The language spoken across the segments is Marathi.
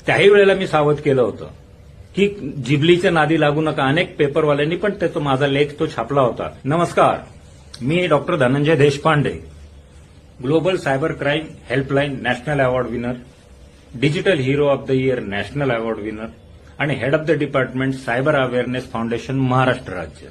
त्याही वेळेला मी सावध केलं होतं की जिबलीच्या नादी लागू नका. अनेक पेपरवाल्यांनी पण त्याचा माझा लेख तो छापला होता. नमस्कार, मी doctor Dhananjay Deshpande, global cyber crime helpline national award winner, digital hero of the year national award winner आणि head of the department cyber awareness foundation Maharashtra राज्य.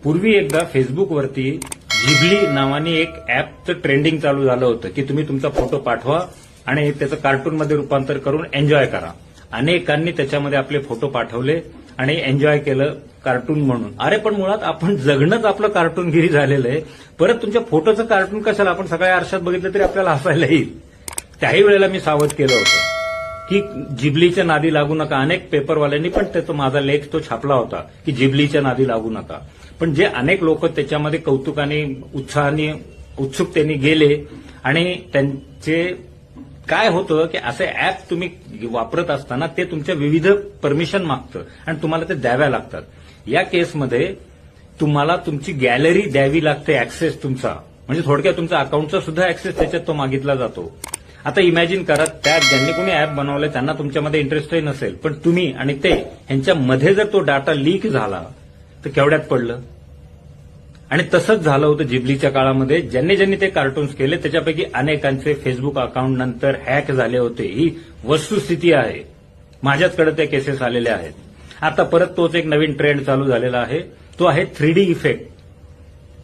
पूर्वी एकदा फेसबुकवरती जिबली नावाने एक ॲपचं ट्रेंडिंग चालू झालं होतं की तुम्ही तुमचा फोटो पाठवा आणि त्याचं कार्टूनमध्ये रूपांतर करून एन्जॉय करा. अनेकांनी त्याच्यामध्ये आपले फोटो पाठवले आणि एन्जॉय केलं कार्टून म्हणून. अरे पण मुळात आपण जगणंच आपलं कार्टूनगिरी झालेलं आहे. परत तुमच्या फोटोचं कार्टून कशाला? आपण सगळ्या आरशात बघितलं तरी आपल्याला हसायला येईल. त्याही वेळेला मी सावध केलं होतं की जिबलीच्या नादी लागू नका. अनेक पेपरवाल्यांनी पण त्याचा माझा लेख तो छापला होता की जिबलीच्या नादी लागू नका. पण जे अनेक लोक त्याच्यामध्ये कौतुकाने, उत्साहाने, उत्सुकतेने गेले आणि त्यांचे काय होतं की असे ॲप तुम्ही वापरत असताना ते तुमच्या विविध परमिशन मागतं आणि तुम्हाला ते द्याव्या लागतात. या केसमध्ये तुम्हाला तुमची गॅलरी द्यावी लागते, ऍक्सेस तुमचा, म्हणजे थोडक्यात तुमचा अकाउंटचा सुद्धा ऍक्सेस त्याच्यात तो मागितला जातो. आता इमॅजिन करा, त्या ज्यांनी कोणी ॲप बनवलंय त्यांना तुमच्यामध्ये इंटरेस्टही नसेल, पण तुम्ही आणि ते ह्यांच्यामध्ये जर तो डाटा लीक झाला तर केवढ्यात पडलं. आणि तसंच झालं होतं जिबलीच्या काळामध्ये. ज्यांनी ज्यांनी ते कार्टून्स केले त्याच्यापैकी अनेकांचे फेसबुक अकाउंट नंतर हॅक झाले होते. ही वस्तुस्थिती आहे. माझ्याचकडे त्या केसेस आलेल्या आहेत. आता परत तोच एक नवीन ट्रेंड चालू झालेला आहे. तो आहे 3D इफेक्ट.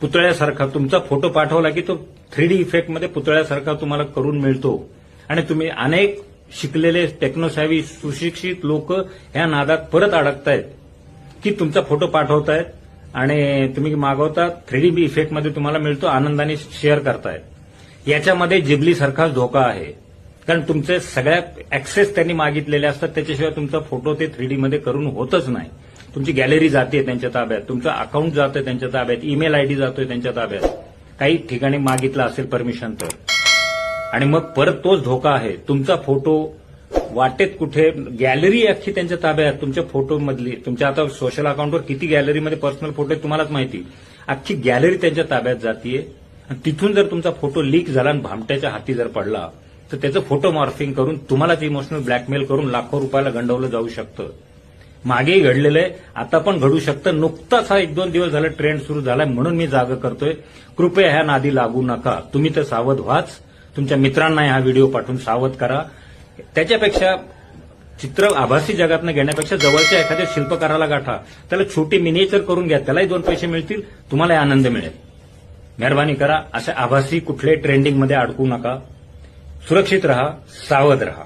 पुतळ्यासारखा तुमचा फोटो पाठवला की तो 3D इफेक्टमध्ये पुतळ्यासारखा तुम्हाला करून मिळतो. आणि तुम्ही अनेक शिकलेले, टेक्नोसॅव्ही, सुशिक्षित लोक ह्या नादात परत अडकतायत की तुमचा फोटो पाठवतायत आणि तुम्ही मागवता, 3D इफेक्टमध्ये तुम्हाला मिळतो, आनंदाने शेअर करतायत. याच्यामध्ये जिबलीसारखाच धोका आहे. कारण तुमचे सगळ्या ऍक्सेस त्यांनी मागितलेले असतात, त्याच्याशिवाय तुमचा फोटो ते 3D मध्ये करून होतच नाही. तुमची गॅलरी जाते त्यांच्या ताब्यात, तुमचं अकाउंट जातं त्यांच्या ताब्यात, ईमेल आयडी जातोय त्यांच्या ताब्यात, काही ठिकाणी मागितलं असेल परमिशन तर. आणि मग परत तोच धोका आहे. तुमचा फोटो वाटेत कुठे, गॅलरी अख्खी त्यांच्या ताब्यात, तुमच्या फोटोमधली, तुमच्या आता सोशल अकाउंटवर किती गॅलरीमध्ये पर्सनल फोटो आहेत तुम्हालाच माहिती, अख्खी गॅलरी त्यांच्या ताब्यात जातीये. तिथून जर तुमचा फोटो लीक झाला आणि भामट्याच्या हाती जर पडला तर त्याचं फोटो मॉर्फिंग करून तुम्हालाच इमोशनल ब्लॅकमेल करून लाखो रुपयाला गंडवलं जाऊ शकतं. मागेही घडलेलं आहे, आता पण घडू शकतं. नुकताच हा 1-2 दिवस झाला ट्रेंड सुरू झालाय, म्हणून मी जागा करतोय. कृपया ह्या नादी लागू नका. तुम्ही तर सावध व्हाच. तुमच्या मित्रांना हा व्हिडिओ पाठवून सावध करा. त्याच्यापेक्षा चित्र आभासी जगातनं घेण्यापेक्षा जवळच्या एखाद्या शिल्पकाराला गाठा, त्याला छोटी मिनिएचर करून घ्या, त्यालाही 2 पैसे मिळतील, तुम्हालाही आनंद मिळेल. मेहरबानी करा, अशा आभासी कुठल्याही ट्रेंडिंगमध्ये अडकू नका. सुरक्षित रहा, सावध रहा.